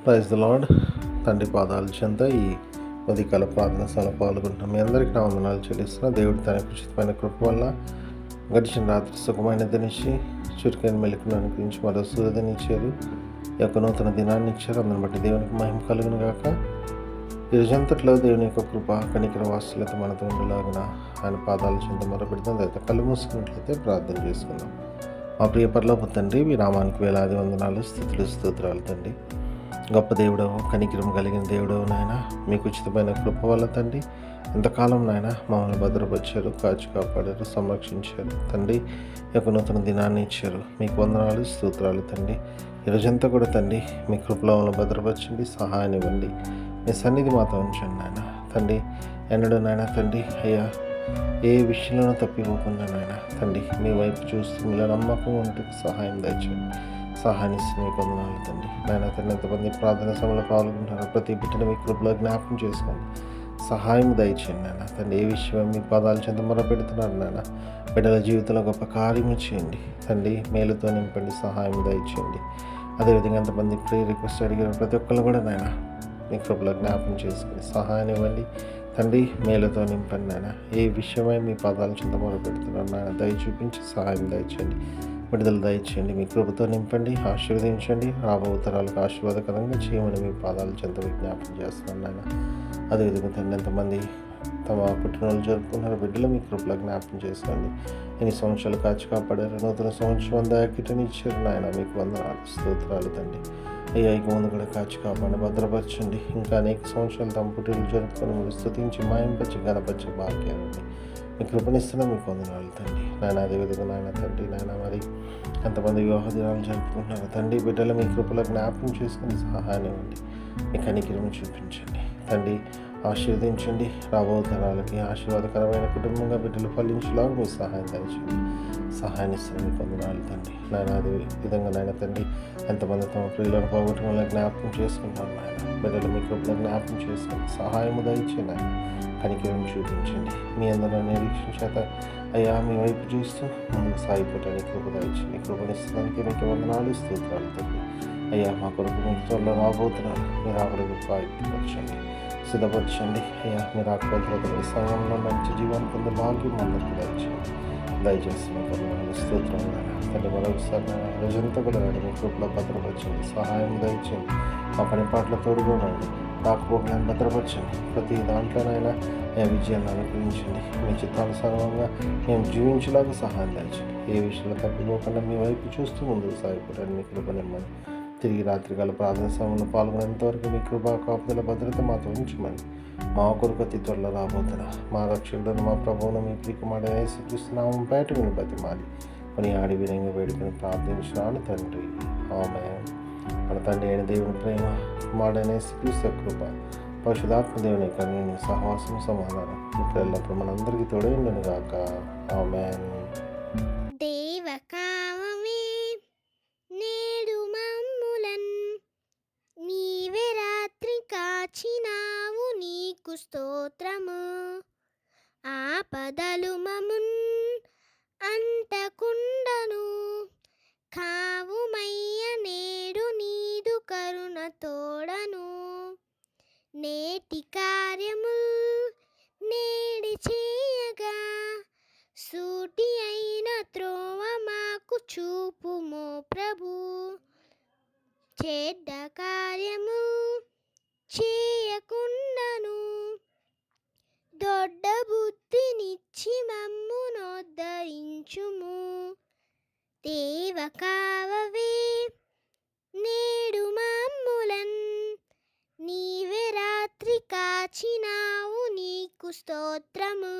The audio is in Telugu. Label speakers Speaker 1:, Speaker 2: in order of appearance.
Speaker 1: Praise the lord. తండ్రి పాదాల చెంత ఈ ఉదయకాల ప్రార్థన స్థల పాల్గొంటున్నాం. మీ అందరికీ నా వందనాలు చెల్లిస్తున్నా. దేవుడు తన ఉచితమైన కృప వల్ల గడిచిన రాత్రి సుఖమైనదనిచ్చి చురుకైన మెలుకును అనుగ్రహించి మరో సూర్యదనిచ్చారు. ఈ యొక్క నూతన దినాన్ని ఇచ్చారు. అందుని బట్టి దేవునికి మహిమ కలుగును గాక. ఈ రోజంతట్లో దేవుని యొక్క కృప కనికర వాత్సల్యత మనతో ఉండేలాగున ఆయన పాదాల చెంత మొరపెడతాం. అయితే కళ్ళు మూసుకున్నట్లయితే ప్రార్థన చేసుకుందాం. మా ప్రియ పరలోకపు తండ్రి, మీ నామానికి వేలాది వందనాలు, స్థుతులు, స్తోత్రాలు తండ్రి. గొప్ప దేవుడవు, కనికరం కలిగిన దేవుడవు నాయన, మీకు ఉచితమైన కృప వల్ల తండ్రి ఎంతకాలం నాయన మమ్మల్ని భద్రపరిచారు, కాచి కాపాడారు, సంరక్షించారు తండ్రి. యొక్క నూతన దినాన్ని ఇచ్చారు. మీకు వందనాలు, స్తోత్రాలు తండ్రి. ఈరోజంతా కూడా తండ్రి మీ కృపలో మమ్మల్ని భద్రపరచండి, సహాయాన్ని ఇవ్వండి. మీ సన్నిధి మాతో ఉంచండి నాయన తండ్రి. ఎన్నడూ నాయన తండ్రి అయ్యా ఏ విషయంలోనూ తప్పిపోకుండా నాయన తండ్రి మీ వైపు చూస్తూ మీలో నమ్మకం ఉంటూ సహాయం దయచేయండి. సహాయాన్ని మీకు వందనాలు తండ్రి. నాయన తండ్రి ఎంతమంది ప్రార్థన సమయంలో పాల్గొంటున్నారు, ప్రతి బిడ్డను మీ కృపలో జ్ఞాపకం చేసుకోండి, సహాయం దయచేయండి నాయన తండ్రి. ఏ విషయం మీ పాదాల చెంత మొరపెడుతున్నారు నాయన, బిడ్డల జీవితంలో గొప్ప కార్యము చేయండి తండ్రి. మేలుతో నింపండి, సహాయం దయచేయండి. అదేవిధంగా ఎంతమంది ప్రేయర్ రిక్వెస్ట్ అడిగిన ప్రతి ఒక్కరు కూడా నాయన మీ కృపలో జ్ఞాపకం చేసుకుని సహాయాన్ని ఇవ్వండి తండ్రి. మేలుతో నింపండి నాయన. ఏ విషయమై మీ పాదాల చెంత మొరపెడుతున్నారు నాయన, దయ చూపించి సహాయం దయచేయండి, విడుదల దయచేయండి. మీ కృపతో నింపండి, ఆశీర్వదించండి. రాబో తరాలకు ఆశీర్వాదకరంగా చేయమని మీ పాదాల చెంత విజ్ఞాపనం చేస్తున్నాను నాయన. అదేవిధంగా తండ్రి ఎంతమంది తమ పుట్టినరోజు జరుపుకున్నారు, బిడ్డలు మీ కృపలో జ్ఞాపకం చేసుకోండి. ఎన్ని సంవత్సరాలు కాచి కాపాడారు, నూతన సంవత్సరం దాకిటని ఇచ్చారు నాయన. మీకు వందనాలు, స్తోత్రాలు తండ్రి. అయ్యా ఇక ముందు కూడా కాచి కాపాడి భద్రపరచండి. ఇంకా అనేక సంవత్సరాలు తమ పుట్టినరోజు జరుపుకొని మీరు స్తుతించి మాయంపరిచి గణపరిచి భాగ్యాన్ని మీ కృపణిస్తున్నా మీకు వందనాలు తండ్రి. నాయన అదేవిధంగా నాయన తండ్రి నాయన మరి ఎంతమంది వివాహ దినాలు జరుపుకుంటున్నారు తండ్రి, బిడ్డలు మీ కృపలో జ్ఞాపకం చేసుకుని సహాయాన్ని ఇవ్వండి. మీ కనికరం చూపించండి తండ్రి, ఆశీర్వదించండి. రాబో తరాలకి ఆశీర్వాదకరమైన కుటుంబంగా బిడ్డలు ఫలించేలాగా మీ సహాయం దయచేయండి. సహాయాన్ని ఇస్తున్న మీకు వందనాలు తండ్రి. నాయన అదే విధంగా నాయన తండ్రి ఎంతమంది తమ ప్రియులను పోగొట్టడం వల్ల జ్ఞాపకం చేసుకుంటారు నాయన, బిడ్డలు మీ కృపలో జ్ఞాపకం చేసుకుని సహాయము దయచేయండి. కనికరం చూపించండి. మీ అందరూ నిరీక్షణ చేత అయ్యా మీ వైపు చూస్తూ ముందుకు సాగిపోవటానికి కృప దయచేయండి. కృపనిస్తానికి మీకు వందనాలు, స్తోత్రాలు తండ్రి. అయ్యా మా కొరకు మీకు త్వరలో రాబోతున్నారు, మీరు ఆవిడకు ప్రాయపరచండి, సిద్ధపరచండి. అయ్యా మీరు ఆకుపత్రుల సంఘంలో మంచి జీవనం పొందే భాగ్యం అందరికీ దయచేసి మీకు వందనాలు, స్తోత్రాలు తండ్రి. మరొకసారి రోజంతా కూడా మీ కృపలో భద్రపరచండి, సహాయం దయచేయండి. మా పని పాటల తోడుగా ఉండండి, రాకపోకలను భద్రపరచండి. ప్రతి దాంట్లోనైనా విజయాన్ని అనుగ్రహించండి. మీ చిత్తానుసారంగా మేము జీవించేలాగా సహాయం దయచండి. ఏ విషయంలో తప్పిపోకుండా మీ వైపు చూస్తూ ముందుకు సాగిపోవడానికి మీ కృప నిమ్మని. తిరిగి రాత్రికాల ప్రార్థన సమయంలో పాల్గొనేంతవరకు మీ కృపా కాపుదల భద్రత మాతో ఉంచమని. మా కొరకు అతి త్వరలో రాబోతున్నా మా రక్షకులను మా ప్రభువును మీ ప్రియకుమారుడైన యేసుక్రీస్తునామం పేట విని బతిమాలి కొని ఆడి వినంగా వేడుకొని ప్రార్థించినాను తండ్రి, ఆమేన్. మన తండ్రి అయిన దేవుని ప్రేమ, కుమారుడైన యేసుక్రీస్తు కృప, పరిశుద్ధాత్మ దేవుని కన్యని సహవాసం, సమాధానం ఇప్పుడు ఎల్లప్పుడు మనందరికీ తోడైండును గాక, ఆమేన్.
Speaker 2: దేవకావమే నేడు మమ్ములన్ నీవే రాత్రి కాచినావు, నీకు స్తోత్రము. ఆపదలు మమున్ అంటకుండను కావుమయ్య, నేడు నీదు కరుణ తోడను. నేటి కార్యముల్ నేడి చేయగా సూటి అయిన త్రోవ మాకు చూపుమో ప్రభు. చెడ్డ కార్యము చేయకుండాను దొడ్డ బుద్ధినిచ్చి మమ్మునోద్ధరించుము. దేవకావవే నేడు మమ్ములన్ నీవే రాత్రి కాచినావు, నీకు స్తోత్రము.